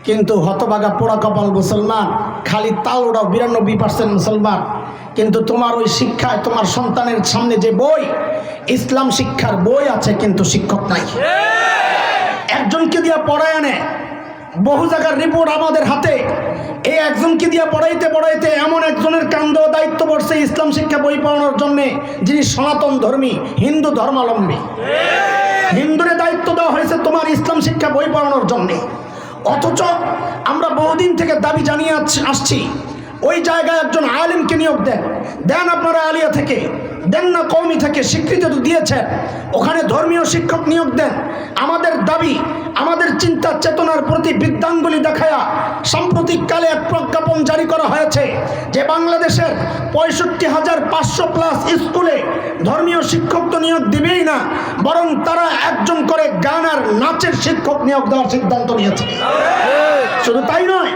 কিন্তু হতভাগা পোড়া কপাল মুসলমান, খালি তাল ওড়াও 92% মুসলমান, কিন্তু তোমার ওই শিক্ষায় তোমার সন্তানের সামনে যে বই, ইসলাম শিক্ষার বই আছে কিন্তু শিক্ষক নাই। একজনকে দিয়া পড়ায় আনে, বহু জায়গার রিপোর্ট আমাদের হাতে, এই একজনকে দিয়া পড়াইতে পড়াইতে এমন একজনের কান্দেও দায়িত্ব পড়ছে ইসলাম শিক্ষা বই পড়ানোর জন্যে, যিনি সনাতন ধর্মী হিন্দু ধর্মাবলম্বী। হিন্দুরে দায়িত্ব দেওয়া হয়েছে তোমার ইসলাম শিক্ষা বই পড়ানোর জন্যে। অথচ আমরা বহুদিন থেকে দাবি জানিয়ে আসছি, ওই জায়গায় একজন আলেমকে নিয়োগ দেন আপনারা, আলিয়া থেকে দেন না, কওমি থেকে স্বীকৃতি তো দিয়েছেন, ওখানে ধর্মীয় শিক্ষক নিয়োগ দেন। আমাদের দাবি, আমাদের চিন্তা চেতনার প্রতি বৃদ্ধাঙ্গুলি দেখায়া সাম্প্রতিককালে এক প্রজ্ঞাপন জারি করা হয়েছে যে বাংলাদেশের 65,500+ স্কুলে ধর্মীয় শিক্ষক তো নিয়োগ দিবেই না, বরং তারা একজন করে গান আর নাচের শিক্ষক নিয়োগ দেওয়ার সিদ্ধান্ত নিয়েছে। শুধু তাই নয়,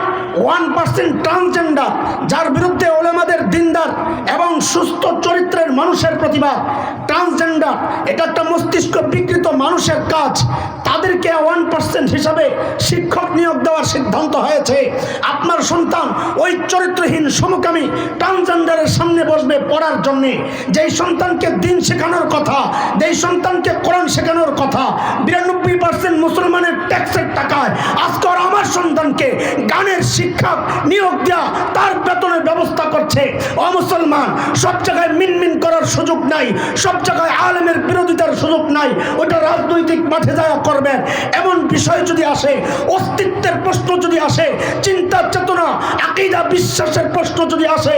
1% ট্রান্সজেন্ডার, যার বিরুদ্ধে ওলামাদের দিনদার এবং সুস্থ চরিত্রের মানুষের প্রতিবাদ। ট্রান্সজেন্ডার এটা একটা মস্তিষ্ক বিকৃত মানুষের কাজ, তাদেরকে 1% হিসাবে শিক্ষক নিয়োগ দেওয়ার সিদ্ধান্ত হয়েছে। আপনার সন্তান ওই চরিত্রহীন সমকামী ট্রান্সজেন্ডারের সামনে বসবে পড়ার জন্যে, যেই সন্তানকে দিন শেখানোর কথা, যেই সন্তানকে কোরআন শেখানোর কথা, 92% মুসলমানের ট্যাক্সের টাকায় আজকাল আমার সন্তানকে গানের শিক্ষক নিয়োগ দেওয়া, তার বেতনের ব্যবস্থা করছে। অমুসলমান, সব জায়গায় মিনমিন করার সুযোগ নাই, সব জায়গায় আলেমের বিরোধিতার সুযোগ নাই, ওটা রাজনৈতিক মাঠে যাওয়া করবেন। এমন বিষয় যদি আসে, অস্তিত্বের প্রশ্ন যদি আসে, চিন্তা চেতনা আকীদা বিশ্বাসের প্রশ্ন যদি আসে,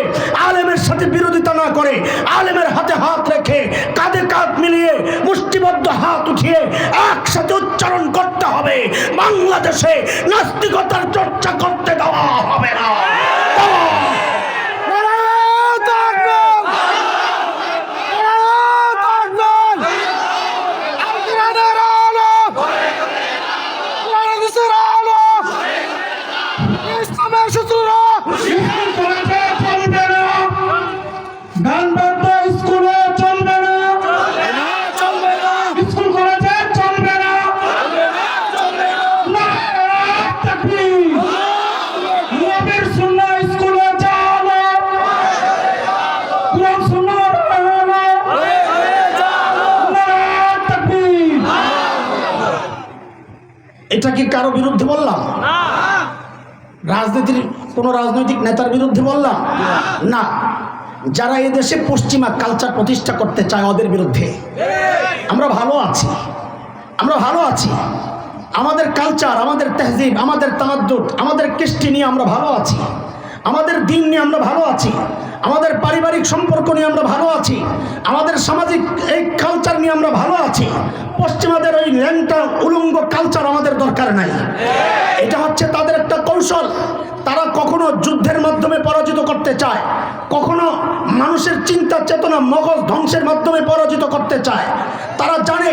আলেমের সাথে বিরোধিতা না করে আলেমের হাতে হাত রেখে কাঁধে কাঁধ মিলিয়ে মুষ্টিবদ্ধ হাত উঠিয়ে একসাথে উচ্চারণ করতে হবে, বাংলাদেশে নাস্তিকতার চর্চা করতে দেওয়া হবে না। এটা কি কারো বিরুদ্ধে বললাম? রাজনীতির কোন রাজনৈতিক নেতার বিরুদ্ধে বললাম না, যারা এদেশে পশ্চিমা কালচার প্রতিষ্ঠা করতে চায় ওদের বিরুদ্ধে। আমরা ভালো আছি, আমরা ভালো আছি, আমাদের কালচার, আমাদের তেহজিব, আমাদের তামাদ্দুদ, আমাদের কৃষ্টি নিয়ে আমরা ভালো আছি, আমাদের দিন নিয়ে আমরা ভালো আছি, আমাদের পারিবারিক সম্পর্ক নিয়ে আমরা ভালো আছি, আমাদের সামাজিক এই কালচার নিয়ে আমরা ভালো আছি। পশ্চিমাদের ওই ল্যাংটা উলঙ্গ কালচার আমাদের দরকার নাই। এটা হচ্ছে তাদের একটা কৌশল। তারা কখনো যুদ্ধের মাধ্যমে পরাজিত করতে চায়, কখনো মানুষের চিন্তা চেতনা মগজ ধ্বংসের মাধ্যমে পরাজিত করতে চায়। তারা জানে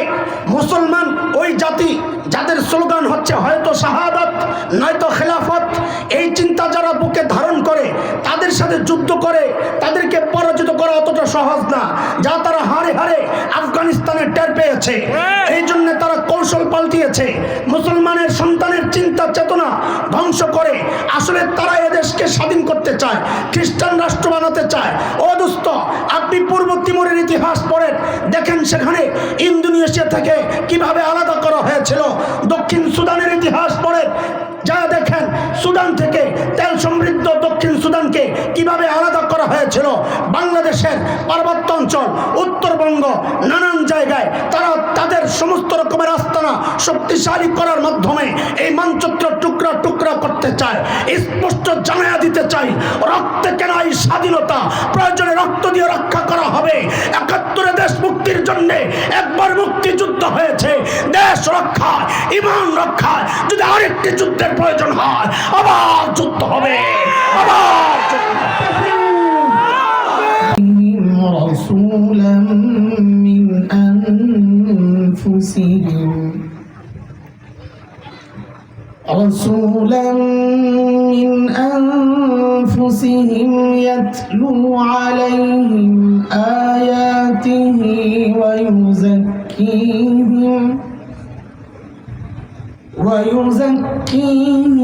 মুসলমান ওই জাতি যাদের স্লোগান হচ্ছে হয়তো শাহাদাত নয়তো খেলাফত, এই চিন্তা যারা বুকে ধারণ করে তাদের সাথে যুদ্ধ করে তাদেরকে পরাজিত করা অতটা সহজ না, যা তারা হারে হারে আফগানিস্তানে টের পেয়েছে। এই জন্য তারা কৌশল পাল্টিয়েছে, মুসলমানের সন্তানের চিন্তা চেতনা ধ্বংস করে আসলে তারা এদেশকে স্বাধীন করতে চায়, খ্রিস্টান রাষ্ট্র বানাতে চায়। ও দোস্ত, আপনি পূর্ব তিমুরের ইতিহাস পড়েন, দেখেন সেখানে ইন্দোনেশিয়া থেকে কিভাবে আলাদা করা হয়েছিল। দক্ষিণ সুদানের ইতিহাস পড়েন, যা দেখেন সুদান থেকে তেল সমৃদ্ধ দক্ষিণ সুদানকে কিভাবে আলাদা করা হয়েছিল। বাংলাদেশের পার্বত্য অঞ্চল, উত্তরবঙ্গ, নানান জায়গায় তারা তাদের সমস্ত রকমের আস্তানা শক্তিশালী করার মাধ্যমে এই মানচিত্র টুকরা টুকরা করতে চায়। স্পষ্ট জানায়া দিতে চাই, রক্তে কেনা এই স্বাধীনতা প্রয়োজনে রক্ত দিয়ে রক্ষা করা হবে। ৭১ দেশ মুক্তির জন্য একবার মুক্তিযুদ্ধ হয়েছে, দেশ রক্ষা ইমান রক্ষা, যদি আরেকটি যুদ্ধের প্রয়োজন হয় আবার যুদ্ধ হবে, আবার রাসূলাম মিন আনফুসিহিম রাসূলাম মিন আনফুসিহিম ইয়াতলু আলাইহিম আয়াতিহি ওয়া ইউযাক্কিহিম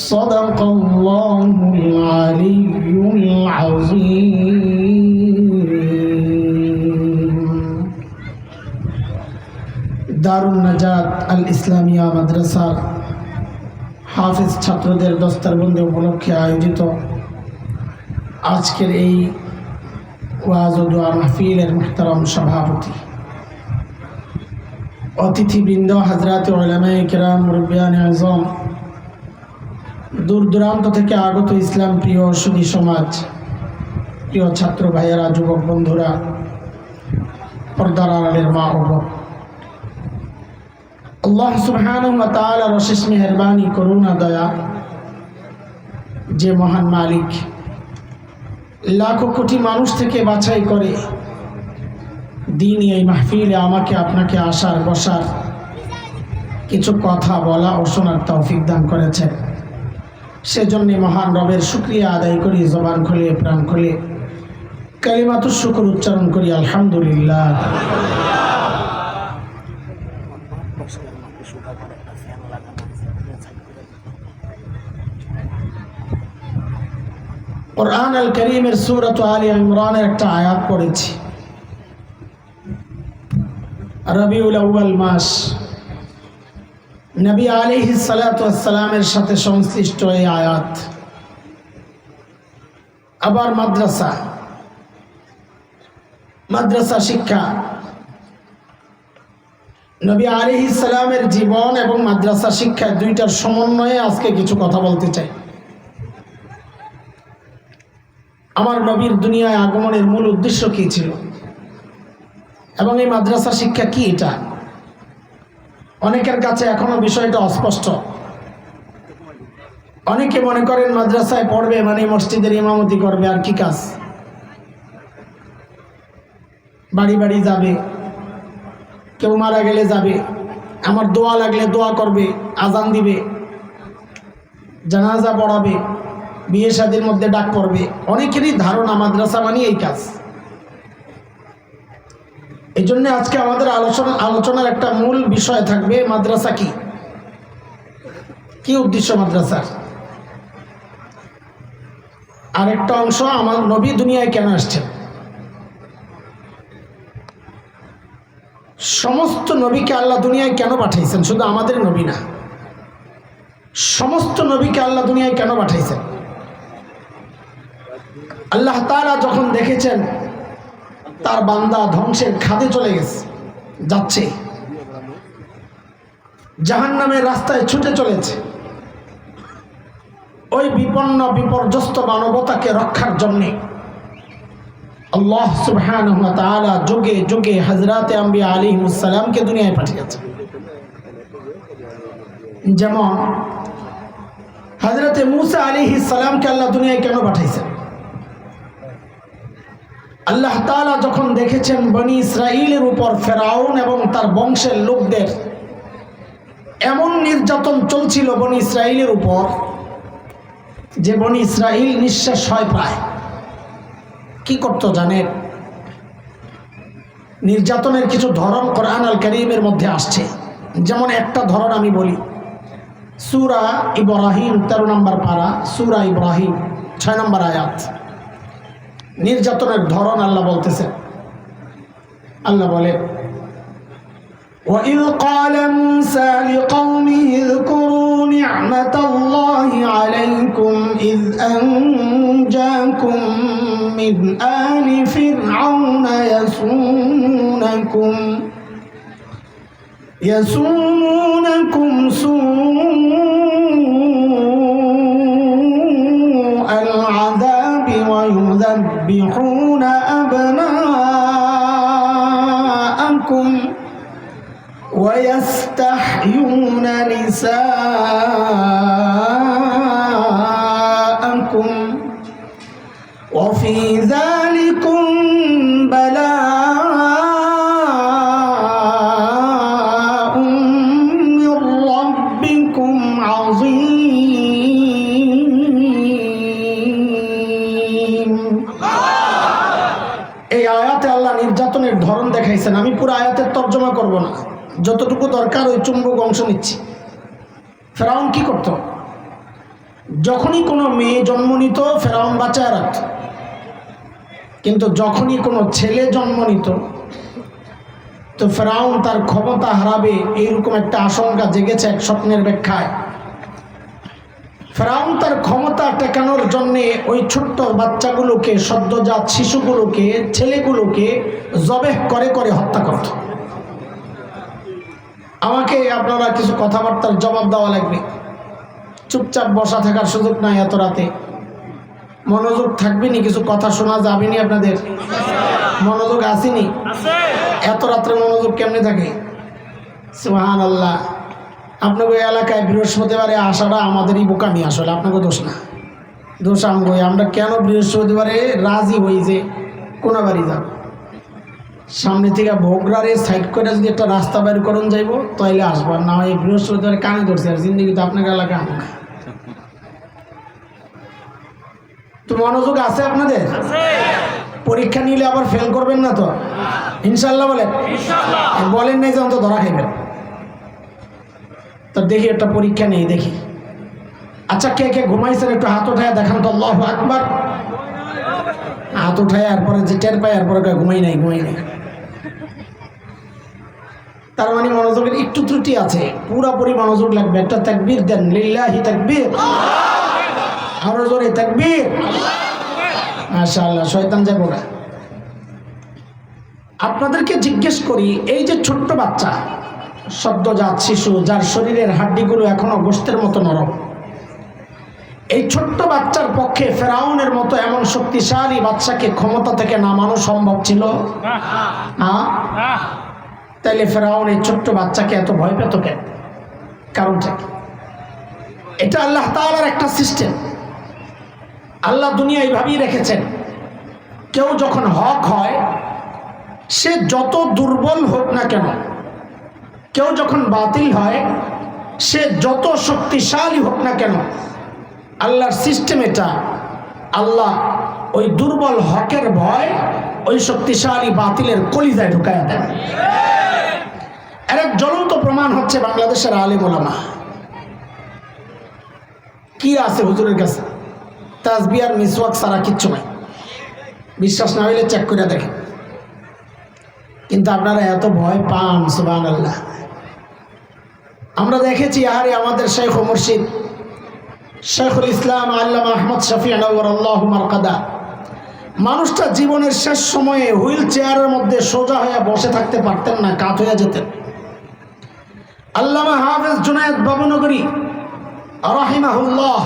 সাদাকাল্লাহুল আলিয়্যুল আযীম। দারুন নাজাত আল ইসলামিয়া মাদ্রাসার হাফেজ ছাত্রদের দস্তারবন্দি উপলক্ষে আয়োজিত আজকের এই ওয়াজ ও দোয়া মাহফিলের মুহতারাম সভাপতি, অতিথিবৃন্দ, হযরত উলামায়ে কেরাম, মুরব্বিয়ানে আযম, দূর দূরান্ত থেকে আগত ইসলাম প্রিয় সুধী সমাজ, প্রিয় ছাত্র ভাইয়েরা, যুবক বন্ধুরা, পর্দার আড়ালের মা ও বোন, আল্লাহ সুবহানাহু ওয়া তাআলার অশেষ মেহেরবানি, করুণা, দয়া, যে মহান মালিক লাখো কোটি মানুষ থেকে বাছাই করে দিনই এই মাহফিলে আমাকে আপনাকে আসার বসার কিছু কথা বলা ও শোনার তৌফিক দান করেছেন। সেজন্য মহান রবের শুকরিয়া আদায় করি, জবান খুলে প্রাণ খুলে কালিমাতুশ শুকর উচ্চারণ করি, আলহামদুলিল্লাহ। কুরআন আল কারীমের সূরাত আলে ইমরানের একটা আয়াত পড়েছি। রবিউল আউয়াল মাস, নবী আলাইহিস সালাতু ওয়াস সালামের সাথে সংশ্লিষ্ট এই আয়াত। আবার মাদ্রাসা শিক্ষা, নবী আলাইহিস সালামের জীবন এবং মাদ্রাসা শিক্ষা দুইটার সমন্বয়ে আজকে কিছু কথা বলতে চাই। আমার নবীর দুনিয়ায় আগমনের মূল উদ্দেশ্য কি ছিল এবং এই মাদ্রাসা শিক্ষা কি, এটা অনেকের কাছে এখনো বিষয়টা অস্পষ্ট। অনেকে মনে করেন মাদ্রাসায় পড়বে মানে মসজিদের ইমামতি করবে, আর কি কাজ, বাড়ি বাড়ি যাবে, কেউ মারা গেলে যাবে, আমার দোয়া লাগলে দোয়া করবে, আজান দিবে, জানাজা পড়াবে, বিয়ে শাদীর মধ্যে ডাক পড়বে। অনেকেরই ধারণা মাদ্রাসা মানে এই কাজ। এই জন্য আজকে আমাদের আলোচনার একটা মূল বিষয় থাকবে মাদ্রাসা কি, কি উদ্দেশ্য মাদ্রাসার। আরেকটা অংশ আমার নবী দুনিয়ায় কেন আসছেন। সমস্ত নবীকে আল্লাহ দুনিয়ায় কেন পাঠাইছেন, শুধু আমাদের নবী না, সমস্ত নবীকে আল্লাহ দুনিয়ায় কেন পাঠাইছেন। আল্লাহ তাআলা যখন দেখেছেন তার বান্দা ধ্বংসের খাদে চলে যাচ্ছে, জাহান্নামের রাস্তায় ছুটে চলেছে, ওই বিপন্ন বিপর্যস্ত মানবতাকে রক্ষার জন্য আল্লাহ সুবহানাহু ওয়া তাআলা যুগে যুগে হযরত আম্বিয়া আলাইহিস সালামকে দুনিয়ায় পাঠিয়েছেন। যেমন হযরত মূসা আলাইহিস সালামকে আল্লাহ দুনিয়ায় কেন পাঠাইছেন। আল্লাহ তাআলা যখন দেখেছেন বনি ইসরাইলের উপর ফেরাউন এবং তার বংশের লোকদের এমন নির্যাতন চলছিল বনি ইসরাইলের উপর যে বনি ইসরাইল নিঃশেষ হয় প্রায়, কি করত জানেন। নির্যাতনের কিছু ধরন কোরআন আল কারীমের মধ্যে আসছে। যেমন একটা ধরন আমি বলি, সূরা ইব্রাহিম 13 নম্বর পারা, সূরা ইব্রাহিম 6 নম্বর আয়াত। নির্যাতনের ধরন আল্লাহ বলতেছেন। আল্লাহ বলে, وَإِذْ قَالَ مُوسَى لِقَوْمِهِ اذْكُرُوا نِعْمَةَ اللَّهِ عَلَيْكُمْ إِذْ أَنْجَاكُمْ مِنْ آلِ فِرْعَوْنَ يَسُومُونَكُمْ سُوءَ الْعَذَابِ وَيُذَبِّحُونَ أَبْنَاءَكُمْ وَيَسْتَحْيُونَ نِسَاءَكُمْ وَفِي ذَلِكُمْ بَلَاءٌ مِّن رَّبِّكُمْ عَظِيمٌ। এই আয়াতে আল্লাহ নির্যাতনের ধরন দেখাইছেন। আমি পুরো আয়াতের তর্জমা করব না, যতটুকু দরকার ওই চুম্বক অংশ নিচ্ছি। ফেরাউন কি করত? যখনই কোনো মেয়ে জন্ম নিত ফেরাউন বাঁচায় রাখত, কিন্তু যখনই কোনো ছেলে জন্ম নিত তো ফেরাউন তার ক্ষমতা হারাবে এইরকম একটা আশঙ্কা জেগেছে এক স্বপ্নের ব্যাখ্যায়। ফেরাউন তার ক্ষমতা টেকানোর জন্যে ওই ছোট্ট বাচ্চাগুলোকে, সদ্যজাত শিশুগুলোকে, ছেলেগুলোকে জবেহ করে করে হত্যা করত। আমাকে আপনারা কিছু কথাবার্তার জবাব দেওয়া লাগবে, চুপচাপ বসা থাকার সুযোগ নাই। এত রাতে মনোযোগ থাকবেনি, কিছু কথা শোনা যাবেনি। আপনাদের মনোযোগ আসেনি? এত রাত্রে মনোযোগ কেমনে থাকে? সুবহানাল্লাহ। আপনাকে এলাকায় বৃহস্পতিবারে আসাটা আমাদেরই বোকামি, আসলে আপনাকে দোষ না, দোষ আমগো। আমরা কেন বৃহস্পতিবারে রাজি হই যে কোনা বাড়ি যাব, সামনে থেকে ভোগরারে সাইড করে যদি একটা রাস্তা বের করুন যাইব তাইলে আসবো, না হয় বৃহস্পতিবারে কানে ধরছি। আর জিন্দগি তো আপনাকে এলাকা আনো না। তো মনোযোগ আছে আপনাদের? পরীক্ষা নিলে আবার ফেল করবেন না তো ইনশাল্লাহ? বলেন বলেন নাই যে অন্তত ধরা খাইবেন। তো দেখি একটা পরীক্ষা নেই, দেখি। আচ্ছা, কে কে ঘুমাইছেন একটু হাত উঠায় দেখান তো। আল্লাহু আকবার। হাত উঠায় এরপরে যে টের পায় এরপরে ঘুমাই নাই, ঘুমাই নাই। তার মানে মনোযোগের একটু ত্রুটি আছে, পুরোপুরি মনোযোগ লাগবে। একটা তাকবীর দেন, লিল্লাহি তাকবীর, আরো জোরে তাকবীর। মাশাআল্লাহ, শয়তান যাবো না। আপনাদেরকে জিজ্ঞেস করি, এই যে ছোট্ট বাচ্চা, সদ্যজাত শিশু, যার শরীরের হাড্ডিগুলো এখনো গোশতের মতো নরম, এই ছোট্ট বাচ্চার পক্ষে ফেরাউনের মতো এমন শক্তিশালী বাচ্চাকে ক্ষমতা থেকে নামানো সম্ভব ছিল? তাইলে ফেরাউন এই ছোট্ট বাচ্চাকে এত ভয় পেত কেন? কারণটা কি? এটা আল্লাহ তাআলার একটা সিস্টেম। আল্লাহ দুনিয়া এইভাবেই রেখেছেন, কেউ যখন হক হয়, সে যত দুর্বল হোক না কেন, কেউ যখন বাতিল হয়, সে যত শক্তিশালী হোক না কেন, আল্লাহর সিস্টেম এটা। আল্লাহ ওই দুর্বল হকের ভয় ওই শক্তিশালী বাতিলের কলিজায় ঢুকায়া দেন। এর এক জ্বলন্ত প্রমাণ হচ্ছে বাংলাদেশের আলেম ওলামা। কি আছে হুজুরের কাছে? তাসবিহ আর মিসওয়াক ছাড়া কিচ্ছু নাই। বিশ্বাস না হইলে চেক করে দেখেন। কিন্তু আপনারা এত ভয় পান, সুবহানাল্লাহ। আমরা দেখেছি, আরে আমাদের শেখ ও মুর্শিদ শেখুল ইসলাম আল্লামা আহমদ শফি নওয়ারাল্লাহু মারকাদা, মানুষটা জীবনের শেষ সময়ে হুইল চেয়ারের মধ্যে সোজা হয়ে বসে থাকতে পারতেন না, কাত হয়ে যেতেন। আল্লামা হাফেজ জুনায়েদ বাবুনগরী রাহিমাহুল্লাহ,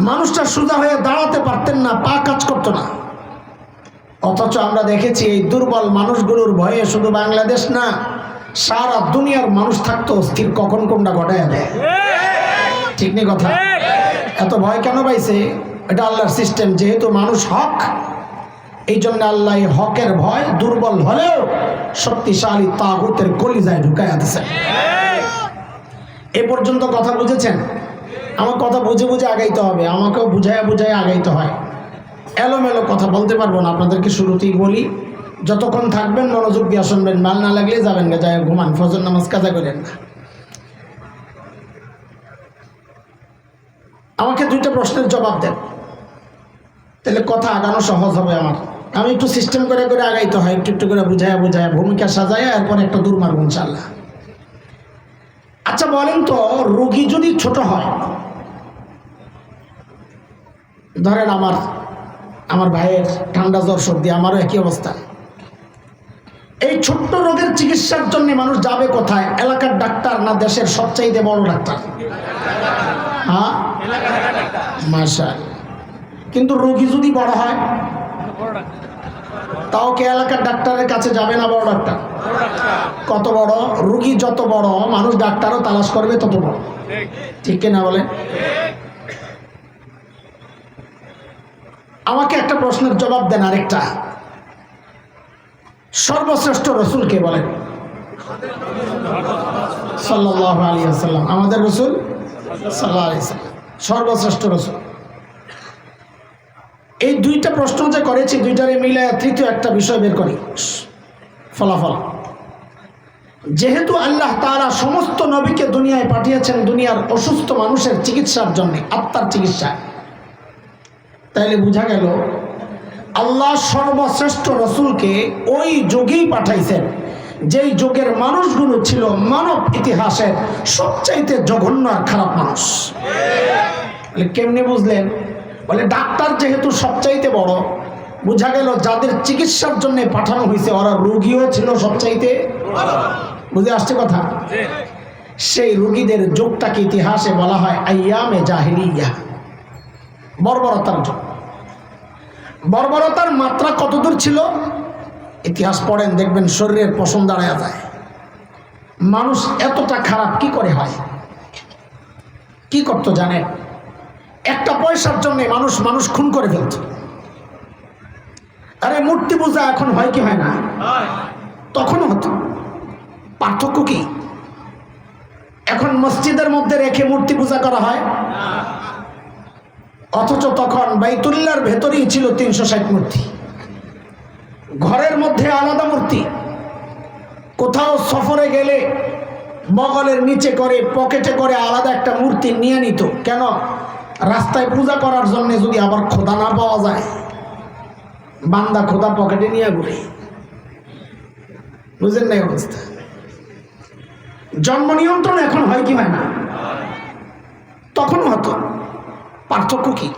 মানুষটা সোজা হয়ে দাঁড়াতে পারতেন না, পা কাজ করতো না। অথচ আমরা দেখেছি এই দুর্বল মানুষগুলোর ভয়ে শুধু বাংলাদেশ না, সারা দুনিয়ার মানুষ থাকতো অস্থির, কখন কোনটা ঘটায় দেয়। ঠিক নেই কথা? এত ভয় কেন পাইছে? এটা আল্লাহর সিস্টেম। যেহেতু মানুষ হক, এই জন্য আল্লাহ হকের ভয় দুর্বল হলেও শক্তিশালী তাগুতের কলিজায় ঢুকাইয়া দিয়েছেন। এ পর্যন্ত কথা বুঝেছেন? আমার কথা বুঝে বুঝে আগাইতে হবে, আমাকেও বুঝাইয়া বুঝাইয়া আগাইতে হয়। এলোমেলো কথা বলতে পারবো না। আপনাদেরকে শুরুতেই বলি, যতক্ষণ থাকবেন মনোযোগ দিয়ে শুনবেন, মাল না লাগলে যাবেন না, যায় ঘুমান, ফজর নামাজ কাজা করেন না। আমাকে দুইটা প্রশ্নের জবাব দেন, তাহলে কথা আগানো সহজ হবে আমার। আমি একটু সিস্টেম করে করে আগাইতে হয়, একটু একটু করে বুঝাইয়া বুঝাইয়া, ভূমিকা সাজাইয়া, এরপর একটা দূর মারব ইনশাআল্লাহ। আচ্ছা বলেন তো, রোগী যদি ছোট হয়, ধরেন আমার ভাইয়ের ঠান্ডা জ্বর সর্দি, আমারও একই অবস্থা। এই ছোট্ট রোগের চিকিৎসার জন্য মানুষ যাবে কোথায়? এলাকার ডাক্তার না দেশের সবচাইতে বড় ডাক্তার? হ্যাঁ, মাশাআল্লাহ। কিন্তু রোগী যদি বড় হয়, তাও কে এলাকার ডাক্তারের কাছে যাবে না? বড় ডাক্তার। কত বড় রোগী যত বড়, মানুষ ডাক্তারও তালাশ করবে তত বড়। ঠিক কিনা বলেন? আমাকে একটা প্রশ্নের জবাব দেন, আরেকটা। সর্বশ্রেষ্ঠ রসুল কে বলেন? সাল্লাল্লাহু আলাইহি ওয়াসাল্লাম। আমাদের রসুল সাল্লাল্লাহু আলাইহি ওয়াসাল্লাম সর্বশ্রেষ্ঠ রসুল। এই দুইটা প্রশ্ন যে করেছি, দুইটারে মিলে তৃতীয় একটা বিষয় বের করি, ফলাফল। যেহেতু আল্লাহ তাআলা সমস্ত নবীকে দুনিয়ায় পাঠিয়েছেন দুনিয়ার অসুস্থ মানুষের চিকিৎসার জন্য, আত্মার চিকিৎসা, তাইলে বোঝা গেল আল্লাহ সর্বশ্রেষ্ঠ রসুলকে ওই যুগেই পাঠাইছেন যেই যুগের মানুষগুলো ছিল মানব ইতিহাসের সবচাইতে জঘন্য আর খারাপ মানুষ। কেমনে বুঝলেন? বলে ডাক্তার যেহেতু সবচাইতে বড়, বোঝা গেল যাদের চিকিৎসার জন্য পাঠানো হয়েছে ওরা রোগীও ছিল সবচাইতে। বুঝে আসছে কথা? সেই রোগীদের যুগটাকে ইতিহাসে বলা হয় আইয়ামে জাহিলিয়া, বর্বরতার যুগ। বর্বরতার মাত্রা কতদূর ছিল ইতিহাস পড়েন, দেখবেন শরীরের পশম দাঁড়ায় যায়। মানুষ এতটা খারাপ কি করে হয়? কি করতো জানেন? একটা পয়সার জন্য মানুষ খুন করে ফেলত। আরে মূর্তি পূজা এখন হয় কি হয় না? তখনও হতো। পার্থক্য কি? এখন মসজিদের মধ্যে রেখে মূর্তি পূজা করা হয়, অথচ তখন বাইতুল্লাহর ভেতরেই ছিল 360 মূর্তি, ঘরের মধ্যে আলাদা মূর্তি। কোথাও সফরে গেলে বগলের নিচে করে পকেটে করে আলাদা একটা মূর্তি নিয়ে নিত। কেন? রাস্তায় পূজা করার জন্য যদি আবার খোদা না পাওয়া যায়, বান্দা খোদা পকেটে নিয়ে ঘুরে। বুঝেন না অবস্থা? জন্ম নিয়ন্ত্রণ এখন হয় কি হয় না? তখন হতো। পার্থক্য কি?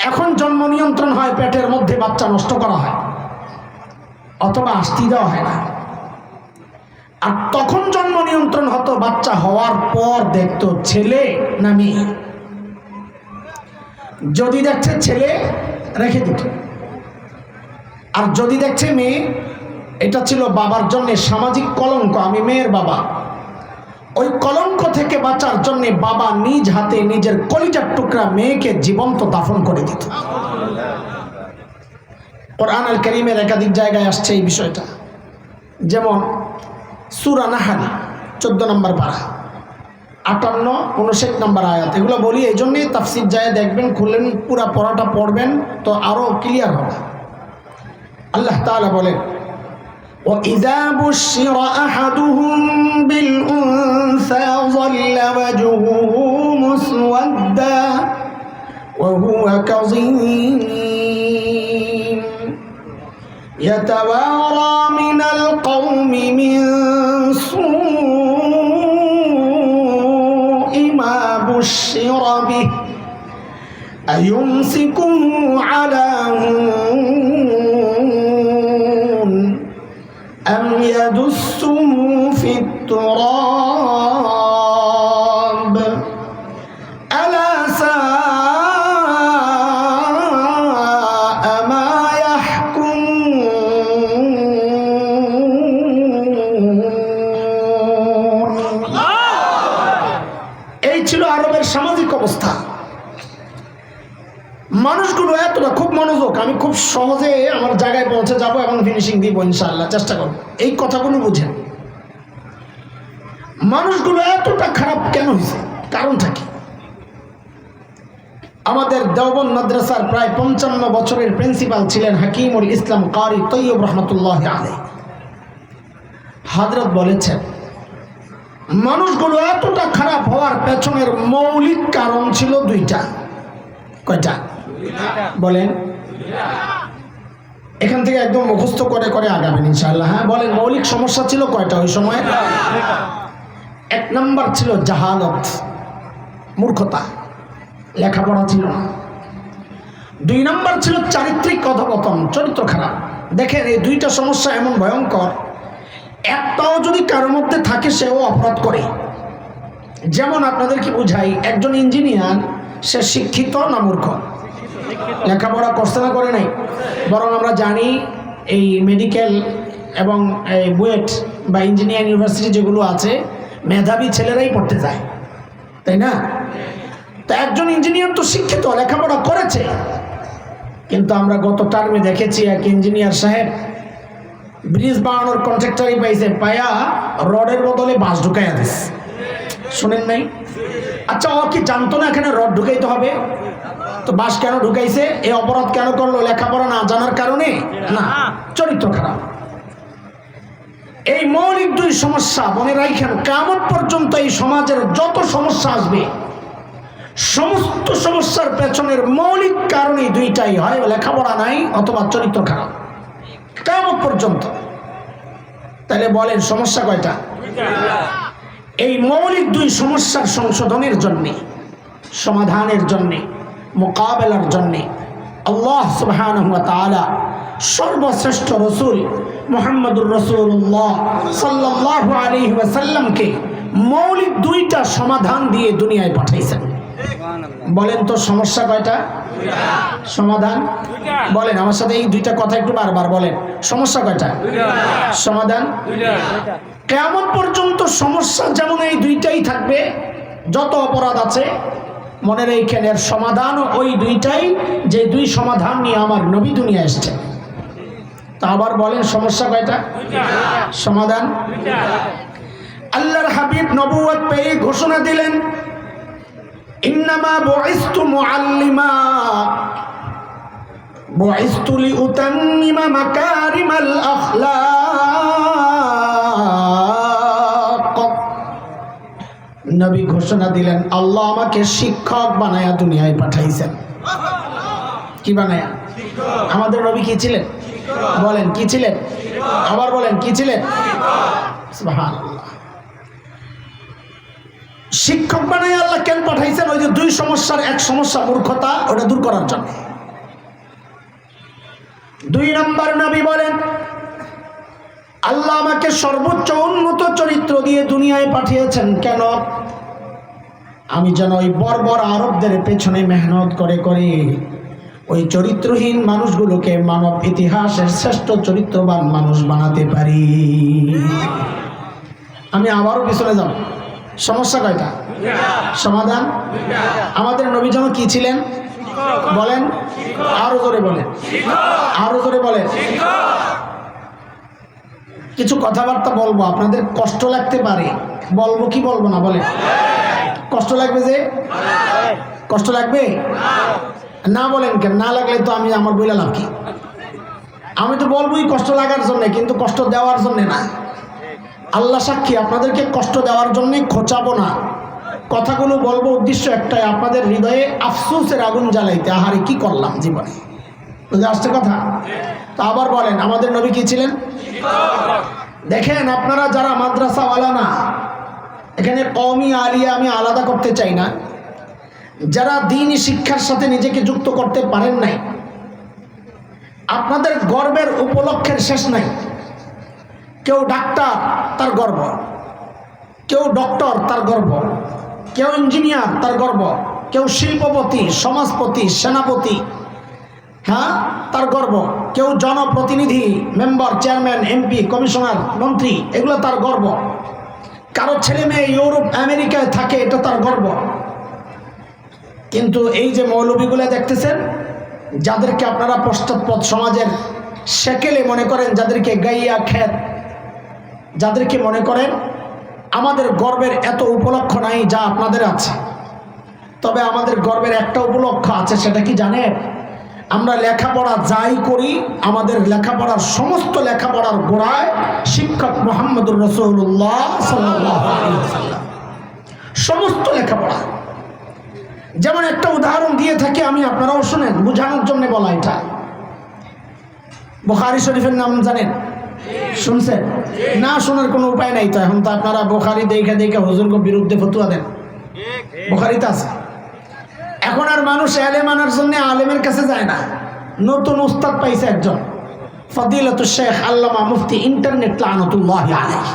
এখন জন্ম নিয়ন্ত্রণ হয়, পেটের মধ্যে বাচ্চা নষ্ট করা হয় অথবা আস্তি দেওয়া হয় না। আর তখন জন্ম নিয়ন্ত্রণ হতো বাচ্চা হওয়ার পর দেখতো ছেলে না মেয়ে। যদি দেখছে ছেলে রেখে দিত, আর যদি দেখছে মেয়ে, এটা ছিল বাবার জন্য সামাজিক কলঙ্ক। আমি মেয়ের বাবা, ওই কলঙ্ক থেকে বাঁচার জন্য বাবা নিজ হাতে নিজের কলিজার টুকরা মেয়েকে জীবন্ত দাফন করে দিত। কোরআন আল কারীমের একাধিক জায়গায় আসছে এই বিষয়টা, যেমন সূরা নাহল 14 নম্বর পারা, 58, 59 নম্বর আয়াত। এগুলো বলি এই জন্যই, তাফসীর যায় দেখবেন, খুললেন পুরা পড়াটা পড়বেন তো আরো ক্লিয়ার হবে। আল্লাহ তাআলা বলেন, وَإِذَا بُشِّرَ أَحَدُهُم بِالْأُنثَىٰ ظَلَّ وَجْهُهُ مُسْوَدًّا وَهُوَ كَظِيمٌ يَتَوَارَىٰ مِنَ الْقَوْمِ مِن سُوءِ مَا بُشِّرَ بِهِ أَيُمْسِكُهُ عَلَىٰ هُونٍ أَمْ يَدُسُّهُ فِي التُّرَابِ أَلَا سَاءَ مَا يَحْكُمُونَ। এই ছিল আরবের সামাজিক অবস্থা। মানুষগুলো এতটা, খুব মনোযোগ, আমি খুব সহজে আমার জায়গায় পৌঁছে যাব এবং ফিনিশিং দিব ইনশাআল্লাহ, চেষ্টা করব। এই কথাগুলো বুঝেন, মানুষগুলো এতটা খারাপ কেন হয়েছে, কারণটা কি? আমাদের দেওবন্দ মাদ্রাসার প্রায় 55 বছরের প্রিন্সিপাল ছিলেন হাকিমুল ইসলাম কারি তৈয়ব রহমতুল্লাহ আলাইহি। হযরত বলেছেন, মানুষগুলো এতটা খারাপ হওয়ার পেছনের মৌলিক কারণ ছিল দুইটা। কয়টা বলেন? এখান থেকে একদম মুখস্থ করে করে আগাবেন ইনশাআল্লাহ। হ্যাঁ বলেন, মৌলিক সমস্যা ছিল কয়টা ওই সময়? 1 নম্বর ছিল জাহালত, মূর্খতা, লেখাপড়া ছিল না। 2 নম্বর ছিল চারিত্রিক অধপতন, চরিত্র খারাপ। দেখেন এই দুইটা সমস্যা এমন ভয়ঙ্কর, একটাও যদি কারোর মধ্যে থাকে সেও অপরাধ করে। যেমন আপনাদেরকে বুঝাই, একজন ইঞ্জিনিয়ার সে শিক্ষিত না মূর্খ? লেখাপড়া করছে না করে নাই? বরং আমরা জানি এই মেডিকেল এবং এই বুয়েট বা ইঞ্জিনিয়ারিং ইউনিভার্সিটি যেগুলো আছে, মেধাবী ছেলেরাই পড়তে যায়, তাই না? তা একজন ইঞ্জিনিয়ার তো শিক্ষিত, লেখাপড়া করেছে, কিন্তু আমরা গত টার্মে দেখেছি এক ইঞ্জিনিয়ার সাহেব ব্রিজ বানানোর কন্ট্রাক্টরই পাইছে, পায়া রডের বদলে বাঁশ ঢুকাইয়া দিস। শোনেন নাই? আচ্ছা, ও কি জানতো না এখানে রড ঢুকাইতে হবে? তো বাঁশ কেন ঢুকাইছে? এই অপরাধ কেন করলো? লেখাপড়া না জানার কারণে না, চরিত্র খারাপ। এই মৌলিক দুই সমস্যা মনে রাখেন, কিয়ামত পর্যন্ত এই সমাজের যত সমস্যা আসবে সমস্ত সমস্যার পেছনের মৌলিক কারণই দুইটাই, হয় লেখাপড়া নাই অথবা চরিত্র খারাপ, কিয়ামত পর্যন্ত। তাহলে বলেন সমস্যা কয়টা? এই মৌলিক দুই সমস্যার সংশোধনের জন্যে, সমাধানের জন্যে, মোকাবেলার জন্যে আল্লাহ সুবহানাহু ওয়া তাআলা সর্বশ্রেষ্ঠ রসুল মুহাম্মদুর রাসূলুল্লাহ সাল্লাল্লাহু আলাইহি ওয়াসাল্লামকে মৌলিক দুইটা সমাধান দিয়ে দুনিয়ায় পাঠাইছেন। বলেন তো সমস্যা কয়টা? সমাধান বলেন আমার সাথে, এই দুইটা কথা একটু বারবার বলেন। সমস্যা কয়টা? সমাধান। কিয়ামত পর্যন্ত সমস্যা যেমন এই দুইটাই থাকবে, যত অপরাধ আছে মনে রেখেন এর সমাধান ওই দুইটাই, যে দুই সমাধান নিয়ে আমার নবী দুনিয়া এসেছে। তা আবার বলেন সমস্যা কয়টা? সমাধান। আল্লাহর হাবিব নবুয়ত পেয়ে ঘোষণা দিলেন, ইন্নামা বুইসতু মুআল্লিমা বুইসতু লিউতাম্মিমা মাকারিমাল আখলাক। নবী ঘোষণা দিলেন, আল্লাহ আমাকে শিক্ষক বানায়া দুনিয়ায় পাঠাইছেন। কি বানায়া? আমাদের নবী কি ছিলেন? বলেন কি ছিলেন? আবার বলেন কি ছিলেন? সুবহানাল্লাহ। শিক্ষক বানায় আল্লাহ কেন পাঠাইছেন? ওই যে দুই সমস্যার এক সমস্যা মূর্খতা, ওটা দূর করার জন্য। দুই নম্বর নবী বলেন, আল্লাহ আমাকে সর্বোচ্চ উন্নত চরিত্র দিয়ে দুনিয়ায় পাঠিয়েছেন কেন? আমি যেন ওই বর্বর আরবদের পেছনে মেহনত করে করে ওই চরিত্রহীন মানুষগুলোকে মানব ইতিহাসের শ্রেষ্ঠ চরিত্রবান মানুষ বানাতে পারি। আমি আবারও পিছনে যাব। সমস্যা কয়টা? সমাধান। আমাদের নবী যেন কি ছিলেন? বলেন আরো জোরে বলেন, আরো জোরে বলেন। কিছু কথাবার্তা বলবো, আপনাদের কষ্ট লাগতে পারে, বলবো কি বলবো না? বলেন কষ্ট লাগবে যে? কষ্ট লাগবে না? বলেন কেন? না লাগলে তো আমি আমার বইলা লাভ কি? আমি তো বলবোই কষ্ট লাগার জন্য, কিন্তু কষ্ট দেওয়ার জন্য না। আল্লাহ সাক্ষী, আপনাদেরকে কষ্ট দেওয়ার জন্য খোঁচাবো না। কথাগুলো বলবো উদ্দেশ্য একটাই, আপনাদের হৃদয়ে আফসোসের আগুন জ্বালাইতে। আহারে কি করলাম জীবনে, বুঝে আসছে কথা? তো আবার বলেন আমাদের নবী কি ছিলেন? দেখেন আপনারা যারা মাদ্রাসাওয়ালা না, এখানে কওমি আলিয়া আমি আলাদা করতে চাই না, যারা দ্বীনি শিক্ষার সাথে নিজেকে যুক্ত করতে পারেন নাই, আপনাদের গর্বের উপলক্ষের শেষ নাই। কেউ ডাক্তার তার গর্ব, কেউ ডক্টর তার গর্ব, কেউ ইঞ্জিনিয়ার তার গর্ব, কেউ শিল্পপতি, সমাজপতি, সেনাপতি, হ্যাঁ তার গর্ব, কেউ জনপ্রতিনিধি, মেম্বার, চেয়ারম্যান, এমপি, কমিশনার, মন্ত্রী, এগুলো তার গর্ব। কারো ছেলে মেয়ে ইউরোপ আমেরিকায় থাকে, এটা তার গর্ব। কিন্তু এই যে মৌলবীগুলো দেখতেছেন, যাদেরকে আপনারা পশ্চাৎপদ সমাজের সেকেলে মনে করেন, যাদেরকে গাইয়া খ্যাত, যাদেরকে মনে করেন, আমাদের গর্বের এত উপলক্ষ নাই যা আপনাদের আছে। তবে আমাদের গর্বের একটা উপলক্ষ আছে, সেটা কি জানেন? আমরা লেখাপড়া যাই করি, আমাদের লেখাপড়ার সমস্ত লেখাপড়ার গোড়ায় শিক্ষক মুহাম্মদুর রাসূলুল্লাহ সাল্লাল্লাহু আলাইহি ওয়াসাল্লাম। সমস্ত লেখাপড়া। যেমন একটা উদাহরণ দিয়ে থাকি আমি, আপনারাও শুনেন, বোঝানোর জন্য বলা। এটা বুখারী শরীফের নাম জানেন? শুনছেন? না শোনার কোনো উপায় নাই। তো এখন তো আপনারা বুখারী দেখে দেখে হুজুরকে বিরুদ্ধে ফতোয়া দেন। বুখারীতে আছে। এখন আর মানুষ এলেম আনার জন্য আলেমের কাছে যায় না। নতুন উস্তাদ পাইছে একজন, ফদিলাতুল শেখ আল্লামা মুফতি ইন্টারনেট লানাতুল্লাহি আলাইহি।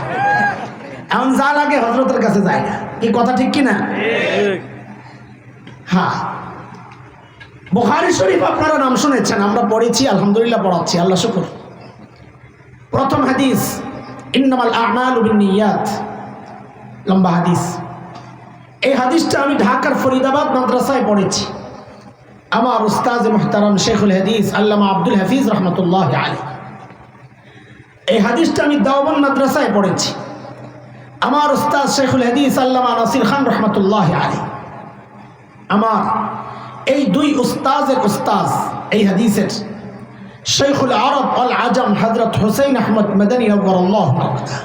এখন যা লাগে হযরতের কাছে যায় না। কি কথা ঠিক কি না? হ্যাঁ, বুখারী শরীফ আপনারা নাম শুনেছেন, আমরা পড়েছি, আলহামদুলিল্লাহ পড়াচ্ছি, আল্লাহ শুকর। প্রথম হাদিস, ইন্নামাল আ'মালু বিন্নিয়াত, লম্বা হাদিস। এই হাদিসটা আমি ঢাকার ফরিদাবাদ মাদ্রাসায় পড়েছি। আমার উস্তাদ মুহতারাম শেখুল হাদিস আল্লামা আব্দুল হাফিজ রহমতুল্লাহ আলাইহি, এই হাদিসটা আমি দেওবন্দ মাদ্রাসায় পড়েছি। আমার উস্তাদ শেখুল হাদিস আল্লামা নাসির খান রহমতুল্লাহ আলাইহি, আমার এই দুই উস্তাজের উস্তাজ এই হাদিসের, শাইখুল আরব আল আজম হযরত হুসাইন আহমদ মাদানী নওয়ারাল্লাহু মারকাদা।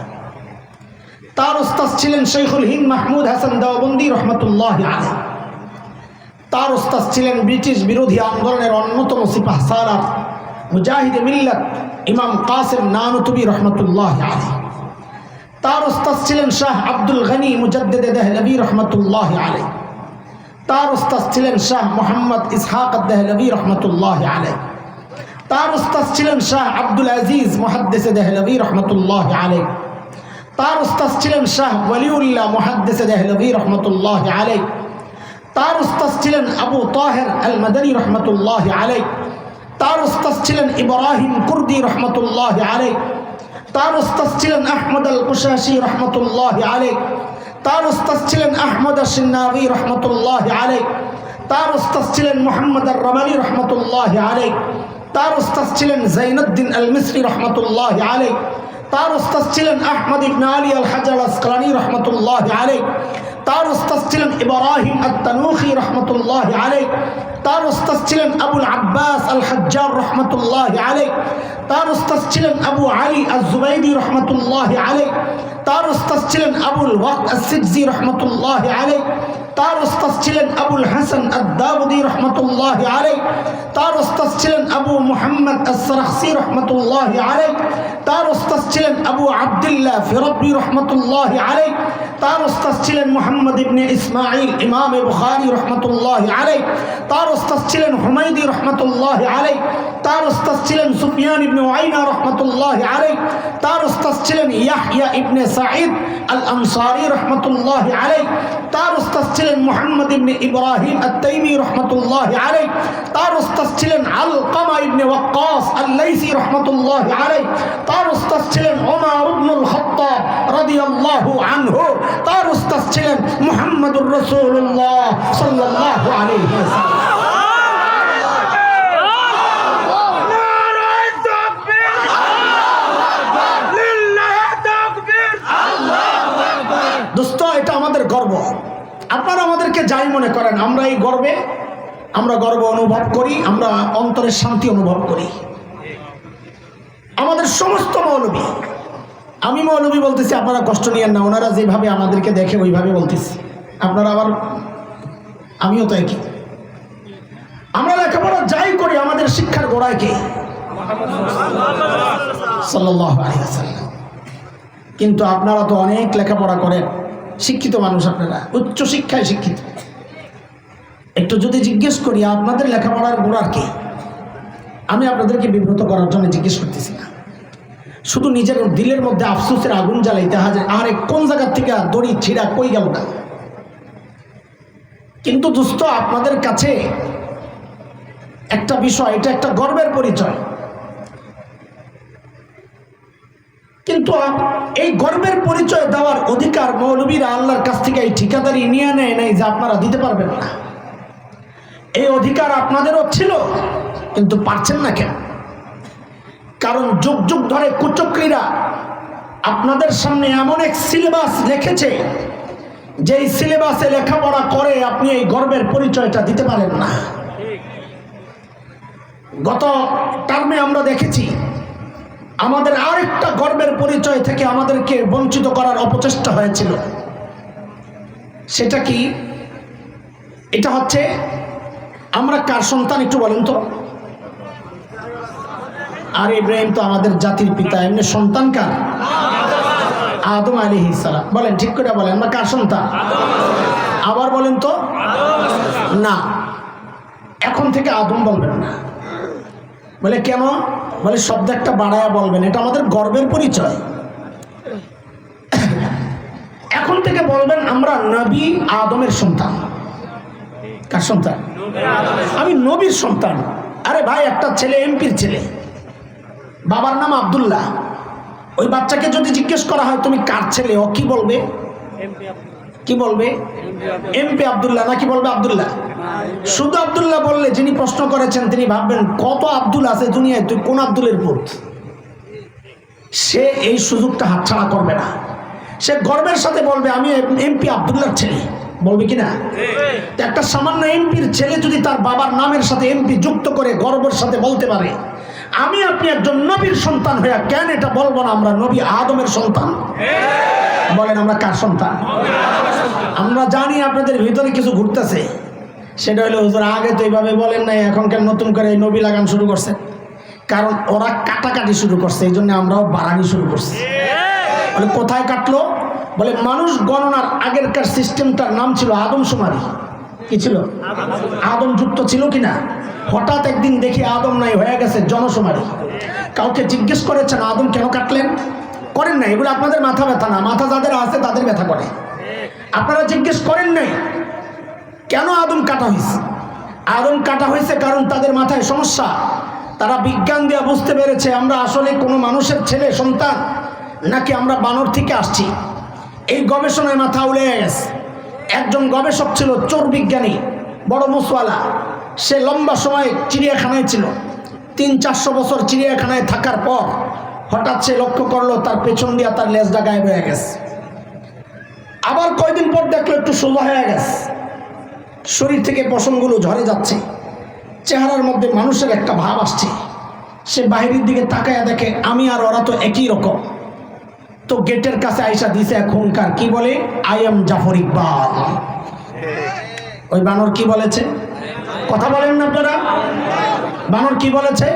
তার উস্তাদ ছিলেন শাইখুল হিন্দ মাহমুদ হাসান দেওবন্দি রহমতুল্লাহি আলাইহি। তার উস্তাদ ছিলেন ব্রিটিশ বিরোধী আন্দোলনের অন্যতম সিপাহসালার মুজাহিদে মিল্লাত ইমাম কাসেম নানুতুবি রহমতুল্লাহি আলাইহি। তার উস্তাদ ছিলেন শাহ আব্দুল গনি মুজাদ্দিদে দেহলভী রহমতুল্লাহি আলাইহি। তার উস্তাদ ছিলেন শাহ মোহাম্মদ ইসহাক দেহলভী রহমতুল্লাহি আলাইহি। তার উস্তাদ ছিলেন শাহ আব্দুল আজিজ মুহাদ্দিস দেহলভী রহমতুল্লাহি আলাইহি। তার উস্তাদ ছিলেন শাহ ওয়ালিউল্লাহ মুহাদ্দিস দেহলভী রহমতুল্লাহি আলাইহি। তার উস্তাদ ছিলেন আবু তাহের আল মাদানী রহমতুল্লাহি আলাইহি। তার উস্তাদ ছিলেন ইব্রাহিম কুর্দি রহমতুল্লাহি আলাইহি। তার উস্তাদ ছিলেন আহমদ আল কুশাশি রহমতুল্লাহি আলাইহি। তার উস্তাদ ছিলেন আহমদ আশ-শিন্নাবি রহমতুল্লাহি আলাইহি। তার উস্তাদ ছিলেন মুহাম্মদ আর-রামালি রহমতুল্লাহি আলাইহি। তার উস্তাদ ছিলেন জাইনুদ্দিন আল মিসরি রহমতুল্লাহি আলাইহি। তার উস্তাদ ছিলেন আহমদ ইবনে আলী আল হাজার আসকালানি রহমতুল্লাহি আলাইহি। তার উস্তাদ ছিলেন ইব্রাহিম আত-তানুখি রহমতুল্লাহি আলাইহি। তার উস্তাদ ছিলেন আবুল আব্বাস আল হাজ্জার রহমতুল্লাহি আলাইহি। তার উস্তাদ ছিলেন আবু আলী আজ-জুবাইদি রহমতুল্লাহি আলাইহি। তার উস্তাদ ছিলেন আবুল ওয়াক্ত আস-সিজজি রহমতুল্লাহি আলাইহি। তার উস্তাদ ছিলেন আবুল হাসান আদ-দাউদি রহমতুল্লাহি আলাইহি। তার উস্তাদ ছিলেন আবু মুহাম্মদ আস-সারাখসি রহমতুল্লাহি আলাইহি। তার উস্তাদ ছিলেন আবু আব্দুল্লাহ ফিরাবি রহমতুল্লাহি আলাইহি। তার উস্তাদ ছিলেন মুহাম্মদ ইবনে ইসমাঈল ইমাম বুখারী রহমতুল্লাহি আলাইহি। তার উস্তাদ ছিলেন হুমায়দি রহমতুল্লাহি আলাইহি। তার উস্তাদ ছিলেন সুফিয়ান ইবনে উয়াইনা রহমতুল্লাহি আলাইহি। তার উস্তাদ ছিলেন ইয়াহইয়া ইবনে সাঈদ আল আনসারী রহমতুল্লাহি আলাইহি। তার উস্তাদ ছিলেন মুহাম্মদ ইবনে ইব্রাহিম আত-তাইমি রহমতুল্লাহি আলাইহি। তার উস্তাদ ছিলেন আলকামা ইবনে ওয়াক্কাস আল-লাইসি রহমতুল্লাহি আলাইহি। তার উস্তাদ ছিলেন ওমর ইবনুল খাত্তাব রাদিয়াল্লাহু আনহু। তার উস্তাদ ছিলেন মুহাম্মদুর রাসূলুল্লাহ সাল্লাল্লাহু আলাইহি ওয়াসাল্লাম। দোস্ত, এটা আমাদের গর্ব। আপনারা আমাদেরকে যাই মনে করেন, আমরা এই গর্বে আমরা গর্ব অনুভব করি, আমরা অন্তরের শান্তি অনুভব করি। আমাদের সমস্ত মৌলবী, আমি মৌলবী বলতেছি, আপনারা কষ্ট নিয়েন না, ওনারা যেভাবে আমাদেরকে দেখে ওইভাবে বলতেছি, আপনারা আবার আমিও তো একই। আমরা লেখাপড়া যাই করি, আমাদের শিক্ষার গোড়ায় কে? সাল্লাল্লাহু আলাইহি ওয়াসাল্লাম। কিন্তু আপনারা তো অনেক লেখাপড়া করেন, শিক্ষিত মানুষ, আপনারা উচ্চ শিক্ষায় শিক্ষিত। একটু যদি জিজ্ঞেস করি আপনাদের লেখাপড়ার গোড়ার কে, আমি আপনাদেরকে বিব্রত করার জন্য জিজ্ঞেস করতেছি না, শুধু নিজের দিলের মধ্যে আফসোসের আগুন জ্বালাইতে হাজার আরে কোন জায়গার থেকে দড়ি ছিঁড়া কই গেল না। কিন্তু দোস্ত, আপনাদের কাছে একটা বিষয়, এটা একটা গর্বের পরিচয়। কিন্তু এই গর্বের পরিচয় দেওয়ার অধিকার মৌলবীরা আল্লাহর কাছ থেকে এই ঠিকাদারি নিয়ে নেয় নাই যে আপনারা দিতে পারবেন না। এই অধিকার আপনাদেরও ছিল, কিন্তু পারছেন না কেন? কারণ যুগ যুগ ধরে কুচক্রীরা আপনাদের সামনে এমন এক সিলেবাস লিখেছে, যেই সিলেবাসে লেখাপড়া করে আপনি এই গর্বের পরিচয়টা দিতে পারেন না। গত টার্মে আমরা দেখেছি আমাদের আরেকটা গর্বের পরিচয় থেকে আমাদেরকে বঞ্চিত করার অপচেষ্টা হয়েছিল। সেটা কি? এটা হচ্ছে আমরা কার সন্তান একটু বলেন তো? আর ইব্রাহিম তো আমাদের জাতির পিতা, এমনি সন্তান কার? আদম আলাইহিস সালাম। বলেন, ঠিক করে বলেন, আমরা কার সন্তান? আবার বলেন তো। না, এখন থেকে আদম বলবেন না। বলে কেন? বলে শব্দ একটা বাড়ায়া বলবেন, এটা আমাদের গর্বের পরিচয়। এখন থেকে বলবেন আমরা নবী আদমের সন্তান। কার সন্তান? আমি নবীর সন্তান। আরে ভাই, একটা ছেলে এমপির ছেলে, বাবার নাম আব্দুল্লাহ। ওই বাচ্চাকে যদি জিজ্ঞেস করা হয় তুমি কার ছেলে, ও কি বলবে? কি বলবে? এমপি আব্দুল্লাহ। নাকি বলবে আব্দুল্লাহ? শুধু আব্দুল্লাহ বললে যিনি প্রশ্ন করেছেন তিনি ভাববেন কত আব্দুল আছে দুনিয়ায়, তুই কোন আব্দুলের পুত? সে এই সুযোগটা হাতছাড়া করবে না। সে গর্বের সাথে বলবে আমি এমপি আব্দুল্লাহর ছেলে। বলবে কিনা? একটা সামান্য এমপির ছেলে যদি তার বাবার নামের সাথে এমপি যুক্ত করে গর্বের সাথে বলতে পারে, আমি আপনি একজন নবীর সন্তান হইয়া কেন এটা বলবো না আমরা নবী আদমের সন্তান? বলেন আমরা কার সন্তান? আমরা জানি আপনাদের ভিতরে কিছু ঘুরতেছে, সেটা হলো হুজুর আগে তো এইভাবে বলেন নাই, এখন কেন নতুন করে এই নবী লাগান শুরু করছে? কারণ ওরা কাটাকাটি শুরু করছে, এই জন্য আমরাও বাড়ানি শুরু করছি। বলে কোথায় কাটলো? বলে মানুষ গণনার আগেরকার সিস্টেমটার নাম ছিল আদমশুমারি। কি ছিল? আদম যুক্ত ছিল কিনা? হঠাৎ একদিন দেখি আদম নাই, হয়ে গেছে জনশুমারি। কাউকে জিজ্ঞেস করেছেন আদম কেন কাটলেন? করেন নাই। এগুলো আপনাদের মাথা ব্যথা না, মাথা যাদের আছে তাদের ব্যথা করে। আপনারা জিজ্ঞেস করেন নাই কেন আদম কাটা হয়েছে? আদম কাটা হয়েছে কারণ তাদের মাথায় সমস্যা। তারা বিজ্ঞান দিয়ে বুঝতে পেরেছে আমরা আসলে কোনো মানুষের ছেলে সন্তান নাকি আমরা বানর থেকে আসছি। এই গবেষণায় মাথা উড়ে গেছে। একজন গবেষক ছিল, চোর বিজ্ঞানী, বড় মুসওয়ালা। সে লম্বা সময় চিড়িয়াখানায় ছিল। 300-400 বছর চিড়িয়াখানায় থাকার পর হঠাৎ সে লক্ষ্য করলো তার পেছন দিয়ে তার লেজটা গায়েব হয়ে গেছে। আবার কয়দিন পর দেখলো একটু সোজা হয়ে গেছে, শরীর থেকে পশমগুলো ঝরে যাচ্ছে, চেহারার মধ্যে মানুষের একটা ভাব আসছে। সে বাহিরের দিকে তাকায়া দেখে আমি আর ওরা তো একই রকম। তো গেটের কাছে আইসা দিছে এখনকার, কি বলে? I am Zafar Iqbal. ওই বানর কি বলেছে? কথা বলেন না আপনারা? বানর কি বলেছে?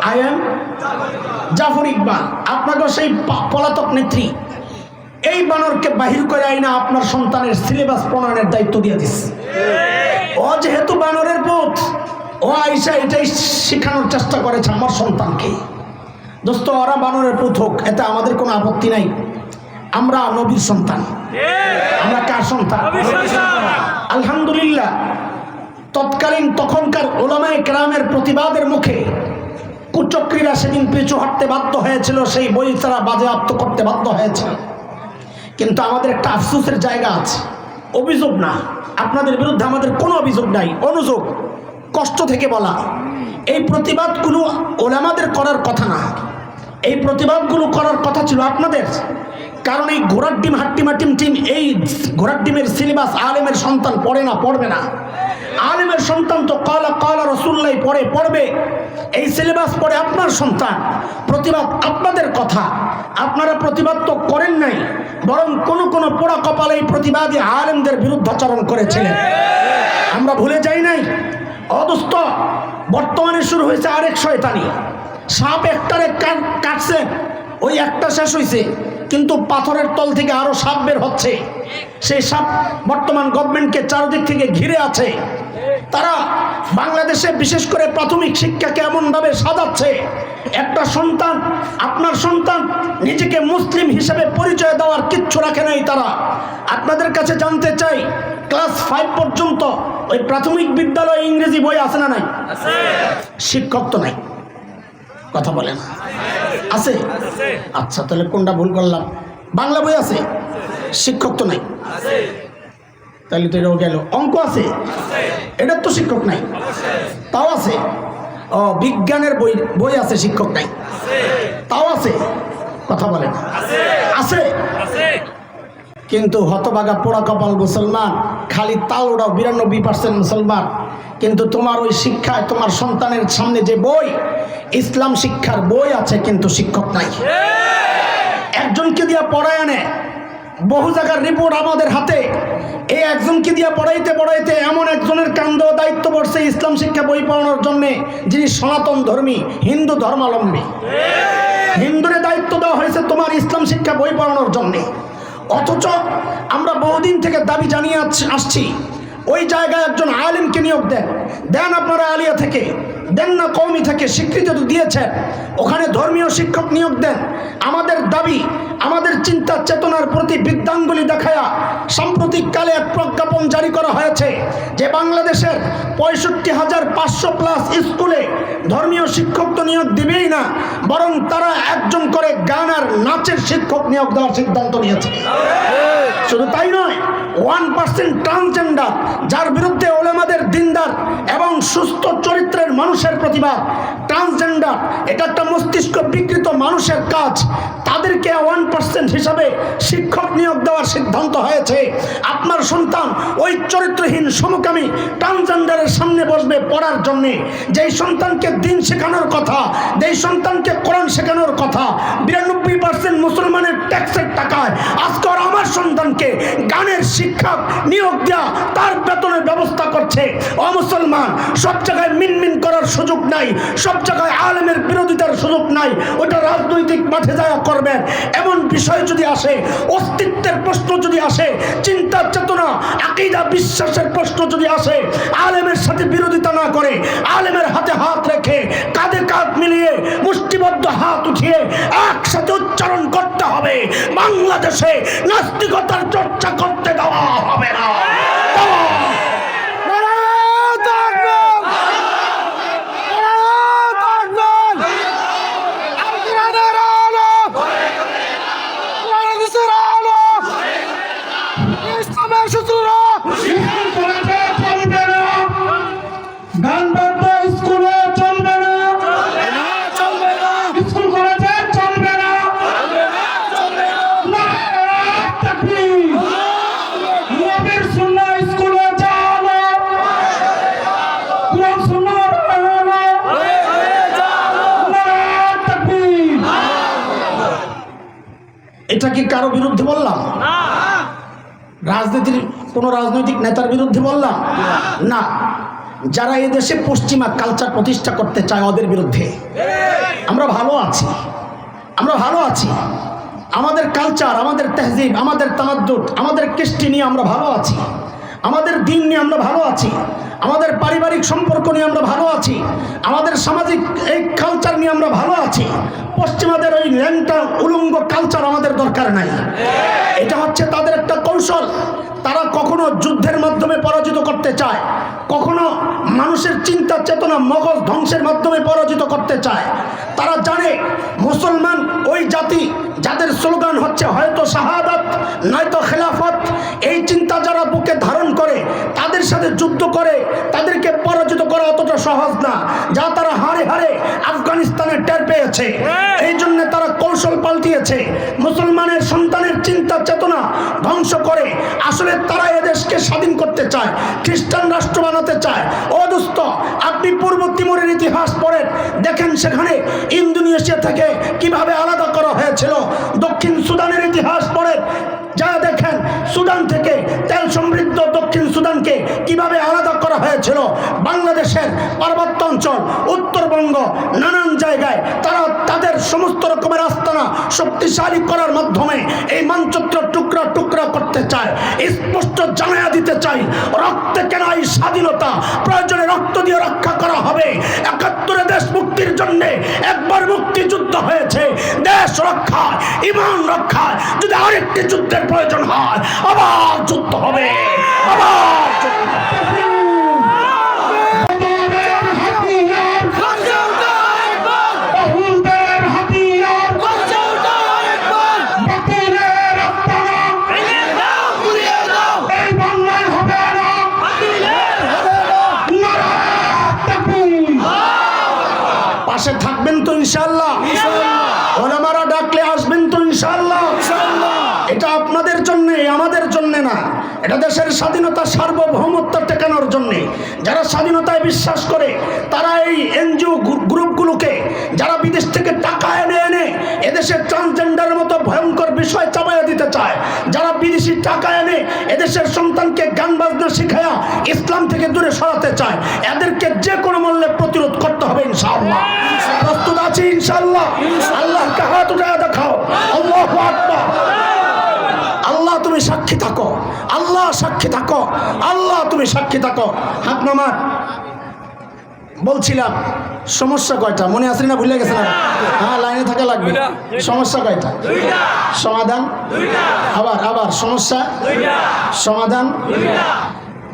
I am Zafar Iqbal. আপনাকে সেই পলাতক নেত্রী এই বানরকে বাহির করে আইনা আপনার সন্তানের সিলেবাস প্রণয়নের দায়িত্ব দিয়ে দিস। ও যেহেতু বানরের পুত, ও আইসা এটাই শেখানোর চেষ্টা করেছে আমার সন্তানকে। দোস্ত, ওরা বানরের পুত হোক, এতে আমাদের কোনো আপত্তি নাই। আমরা নবীর সন্তান। আমরা কার সন্তান? আলহামদুলিল্লাহ, তৎকালীন তখনকার উলামায়ে কেরামের প্রতিবাদের মুখে কুচক্রীরা সেদিন পিছু হাঁটতে বাধ্য হয়েছিল, সেই বই তারা বাজেয়াপ্ত করতে বাধ্য হয়েছিল। কিন্তু আমাদের একটা আফসোসের জায়গা আছে। অভিযোগ না, আপনাদের বিরুদ্ধে আমাদের কোনো অভিযোগ নাই, অনুযোগ, কষ্ট থেকে বলা। এই প্রতিবাদগুলো ওলামাদের করার কথা না, এই প্রতিবাদগুলো করার কথা ছিল আপনাদের। কারণ এই ঘোড়ার ডিম হাট্টিমা টিম টিম, এই ঘোড়ার ডিমের সিলেবাস আলেমের সন্তান পড়ে না, পড়বে না। আলেমের সন্তান তো কালা কালা রসুল্লাহ পড়বে। এই সিলেবাস পড়ে আপনার সন্তান। প্রতিবাদ আপনাদের কথা, আপনারা প্রতিবাদ তো করেন নাই, বরং কোন পোড়া কপালে এই প্রতিবাদী আলেমদের বিরুদ্ধাচরণ করেছিলেন। আমরা ভুলে যাই নাই। অদুস্ত, বর্তমানে শুরু হয়েছে আরেক শয়তানি। সাপ একটারে কাটছে, ওই একটা শেষ হয়েছে, কিন্তু পাথরের তল থেকে আরো সাপ বের হচ্ছে। সেই সাপ বর্তমান গভর্নমেন্টকে চারদিক থেকে ঘিরে আছে। তারা বাংলাদেশে বিশেষ করে প্রাথমিক শিক্ষাকে এমনভাবে সাজাচ্ছে, একটা সন্তান, আপনার সন্তান নিজেকে মুসলিম হিসেবে পরিচয় দেওয়ার কিচ্ছু রাখে নাই তারা। আপনাদের কাছে জানতে চাই, ক্লাস 5 পর্যন্ত ওই প্রাথমিক বিদ্যালয়ে ইংরেজি বই আছে না নাই? শিক্ষক তো নাই। কথা বলেন, আছে? আচ্ছা, তাহলে কোনটা ভুল করলাম? বাংলা বই আছে, শিক্ষক তো নাই। তাহলে তো এটাও গেল। অঙ্ক আছে, এটার তো শিক্ষক নাই, তাও আছে। ও, বিজ্ঞানের বই আছে, শিক্ষক নাই, তাও আছে। কথা বলেন, আছে। কিন্তু হতভাগা পোড়া কপাল মুসলমান, খালি তাল ওড়াও 92% মুসলমান, কিন্তু তোমার ওই শিক্ষায় তোমার সন্তানের সামনে যে বই, ইসলাম শিক্ষার বই আছে, কিন্তু শিক্ষক নাই। একজনকে দিয়া পড়ায় আনে, বহু জায়গার রিপোর্ট আমাদের হাতে। এই একজনকে দিয়া পড়াইতে পড়াইতে এমন একজনের কান্দেও দায়িত্ব পড়ছে ইসলাম শিক্ষা বই পড়ানোর জন্যে, যিনি সনাতন ধর্মী হিন্দু ধর্মাবলম্বী। হিন্দুরে দায়িত্ব দেওয়া হয়েছে তোমার ইসলাম শিক্ষা বই পড়ানোর জন্যে। অথচ আমরা বহুদিন থেকে দাবি জানিয়ে আসছি, ওই জায়গায় একজন আলেমকে নিয়োগ দেন আপনারা আলিয়া থেকে, দেন না কওমি থেকে, স্বীকৃতি তো দিয়েছেন, ওখানে ধর্মীয় শিক্ষক নিয়োগ দেন। আমাদের দাবি, আমাদের চিন্তা চেতনার প্রতি বৃদ্ধাঙ্গুলি দেখায়া সাম্প্রতিককালে এক প্রজ্ঞাপন জারি করা হয়েছে যে বাংলাদেশের 65,500+ স্কুলে ধর্মীয় শিক্ষক তো নিয়োগ দিবেই না, বরং তারা একজন করে গান আর নাচের শিক্ষক নিয়োগ দেওয়ার সিদ্ধান্ত নিয়েছে। শুধু তাই নয়, 1% ট্রান্সজেন্ডার, যার বিরুদ্ধে ওলামাদের দিনদার এবং সুস্থ চরিত্রের মানুষের প্রতিবাদ। ট্রান্সজেন্ডার এটা একটা মস্তিষ্ক বিকৃত মানুষের কাজ তাদেরকে 1% হিসাবে শিক্ষক নিয়োগ দেওয়ার সিদ্ধান্ত হয়েছে। আপনার সন্তান ওই চরিত্রহীন সমকামী ট্রান্সজেন্ডারের সামনে বসবে পড়ার জন্যে। যেই সন্তানকে দিন শেখানোর কথা, যেই সন্তানকে কোরআন শেখানোর কথা, 92% মুসলমানের ট্যাক্সের টাকায় আজকে আমার সন্তানকে গানের শিক্ষক নিয়োগ দেওয়া, তার বেতনের ব্যবস্থা করছে। ও মুসলমান, সব জায়গায় মিনমিন করার সুযোগ নাই, সব জায়গায় আলেমের বিরোধিতার সুযোগ নাই। ওটা রাজনৈতিক মাঠে যায় করবেন। এমন বিষয় যদি আসে, অস্তিত্বের প্রশ্ন যদি আসে, চিন্তা চেতনা আকীদা বিশ্বাসের প্রশ্ন যদি আসে, আলেমের সাথে বিরোধিতা না করে আলেমের হাতে হাত রেখে কাঁধে কাঁধ মিলিয়ে মুষ্টিবদ্ধ হাত উঠিয়ে একসাথে উচ্চারণ করতে হবে, বাংলাদেশে নাস্তিকতার চর্চা করতে দেওয়া হবে না। গান বাদ্য স্কুলে চলবে না, স্কুল কলেজে চলবে না, নবীর সুন্নাহ স্কুলে চলো, কোরআন সুন্নাহ এটা কি কারো বিরুদ্ধে বললাম? রাজনীতির কোনো রাজনৈতিক নেতার বিরুদ্ধে বললাম না। যারা এই দেশে পশ্চিমা কালচার প্রতিষ্ঠা করতে চায় ওদের বিরুদ্ধে। আমরা ভালো আছি, আমরা ভালো আছি। আমাদের কালচার, আমাদের তেহজিব, আমাদের তামাদ্দুদ, আমাদের কৃষ্টি নিয়ে আমরা ভালো আছি, আমাদের দিন নিয়ে আমরা ভালো আছি, আমাদের পারিবারিক সম্পর্ক নিয়ে আমরা ভালো আছি, আমাদের সামাজিক এই কালচার নিয়ে আমরা ভালো আছি। পশ্চিমাদের ওই ল্যাংটা উলঙ্গ কালচার আমাদের দরকার নাই। এটা হচ্ছে তাদের একটা কৌশল। তারা কখনো যুদ্ধের মাধ্যমে পরাজিত করতে চায়, কখনো মানুষের চিন্তা চেতনা মগজ ধ্বংসের মাধ্যমে পরাজিত করতে চায়। তারা জানে মুসলমান ওই জাতি যাদের স্লোগান হচ্ছে হয়তো শাহাদাত নয়তো খেলাফত, এই চিন্তা যারা বুকে ধারণ করে তাদের সাথে যুদ্ধ করে তাদেরকে পরাজিত করা অতটা সহজ না, যা তারা হারে হারে আফগানিস্তানে টের পেয়েছে। এই জন্য তারা কৌশল পাল্টিয়েছে, মুসলমানের সন্তানের চিন্তা চেতনা ধ্বংস করে। আসলে তারা এদেশকে স্বাধীন করতে চায়, খ্রিস্টান রাষ্ট্র বানাতে চায়। ও দোস্ত, আপনি পূর্ব তিমুরের ইতিহাস পড়েন, দেখেন সেখানে ইন্দোনেশিয়া থেকে কিভাবে আলাদা করা হয়েছিল। দক্ষিণ সুদানের ইতিহাস পড়েন, যা দেখেন সুদান থেকে তেল সমৃদ্ধ দক্ষিণ সুদানকে কিভাবে আলাদা করা হয়েছিল। বাংলাদেশের পার্বত্য অঞ্চল, উত্তরবঙ্গ, নানান জায়গায় তারা তাদের সমস্ত রকমের আস্তানা শক্তিশালী করার মাধ্যমে এই মানচিত্র টুকরা টুকরা করতে চায়। স্পষ্ট জানায়া দিতে চাই, রক্তে কেনা এই স্বাধীনতা প্রয়োজনে রক্ত দিয়ে রক্ষা করা হবে। ৭১ দেশ মুক্তির জন্য একবার মুক্তিযুদ্ধ হয়েছে, দেশ রক্ষায় ঈমান রক্ষায় যদি আরেকটি যুদ্ধের প্রয়োজন হয় আবার যুদ্ধ হবে, আবার যুদ্ধ হবে। পাশে থাকবেন তো ইনশাআল্লাহ? ওলামারা ডাকলে আসবেন তো ইনশাআল্লাহ? এটা আপনাদের জন্য, আমাদের জন্য না। এটা দেশের স্বাধীনতা সার্বভৌমত্ব টেকানোর জন্য। যারা স্বাধীনতায় বিশ্বাস করে তারা এই এনজিও গ্রুপগুলোকে, যারা বিদেশ থেকে টাকা এনে এনে এদেশের ট্রান্সজেন্ডারের মতো ভয়ঙ্কর বিষয় চাপাইয়া দিতে চায়, যারা বিদেশি টাকা এনে এদেশের সন্তানকে গান বাজনা শিখায়া ইসলাম থেকে দূরে সরাতে চায়, এদেরকে যে কোনো মূল্যে প্রতিরোধ করতে হবে ইনশাআল্লাহ। প্রস্তুত আছি ইনশাআল্লাহ? আল্লাহকে হাত উঠায়া দেখাও। আল্লাহু আকবার। আল্লাহ তুমি সাক্ষী থাকো, আল্লাহ সাক্ষী থাকো, আল্লাহ তুমি সাক্ষী থাকো। হাত নামান। বলছিলাম সমস্যা কয়টা মনে আসে না? ভুলে গেছে না? হ্যাঁ, লাইনে থাকা লাগবে। সমস্যা কয়টা? সমাধান আবার আবার সমস্যা সমাধান।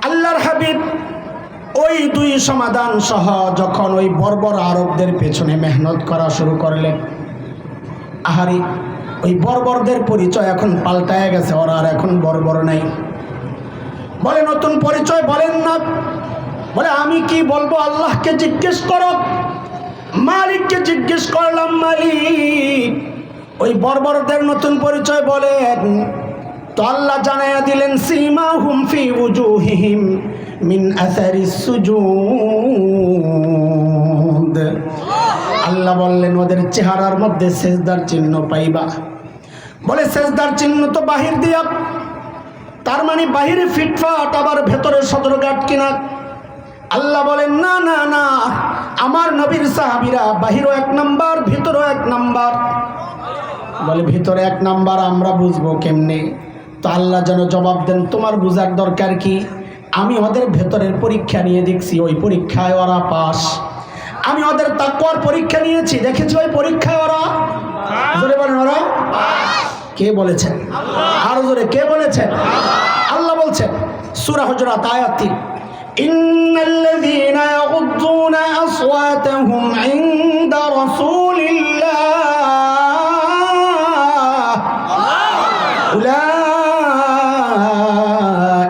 আল্লাহর হাবিব ওই দুই সমাধান সহ যখন ওই বর্বর আরবদের পেছনে মেহনত করা শুরু করলেন, আহারি ওই বর্বরদের পরিচয় এখন পাল্টায় গেছে, ওরা আর এখন বর্বর নাই। বলে নতুন পরিচয় বলেন না, বলে আমি কি বলবো আল্লাহকে জিজ্ঞেস করো। মালিককে জিজ্ঞেস করলাম, মালিক ওই বর্বরদের নতুন পরিচয় বলেন। তো আল্লাহ জানাইয়া দিলেন, সীমাহুম ফি উজুহিহিম মিন আসারিস সুজুদ। আল্লাহ বললেন ওদের চেহারার মধ্যে সেজদার চিহ্ন পাইবা। বলে সেজদার চিহ্ন তো বাহির দিয়া, তার মানে বাহিরে ফিটফাট আবার ভেতরে সদরঘাট কিনা? আল্লাহ বলেন না না না, আমার নবীর সাহাবীরা বাহিরও এক নাম্বার ভিতরও এক নাম্বার। বলে ভিতরে এক নাম্বার আমরা বুঝবো কেমনে? তো আল্লাহ যেন জবাব দেন, তোমার বুঝার দরকার কি? আমি ওদের ভেতরের পরীক্ষা নিয়ে দেখছি, ওই পরীক্ষায় ওরা পাস। আমি ওদের তাকওয়ার পরীক্ষা নিয়েছি, দেখেছি ওই পরীক্ষায় ওরা, জোরে বলেন ওরা। কে বলেছেন? আরো জোরে কে বলেছেন? আল্লাহ বলছেন সূরা হুজুরাত আয়াত ৩, ইন্নাল্লাযীনা ইয়াগুদ্দুনা আসওয়াতাহুম ইনদা রাসূলিল্লাহ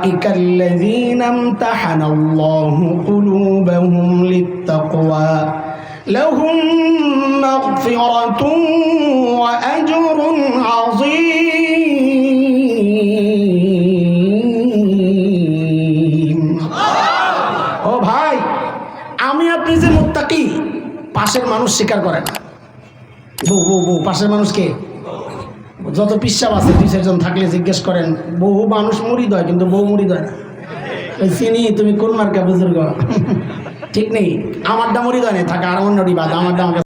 উলাইকাল্লাযীনা ইমতাহানাল্লাহু কুলুবাহুম লিত্তাকওয়া লাহুম মাগফিরাতুন ওয়া আজরুন আযীম। ও ভাই, আমি আপনি যে মুত্তাকি, পাশের মানুষ স্বীকার করে না। বউ বউ বউ, পাশের মানুষকে যত পিসাব আছে ২-৪ জন থাকলে জিজ্ঞেস করেন, বহু মানুষ মুরিদ হয় কিন্তু বউ মুরিদ হয় না। চিনি তুমি কোন মার্কা বুজুর্গ, ঠিক নেই? আমারটা মুরিদ হয় না, থাকা আর অন্যটি বাদ, আমারটা আমাকে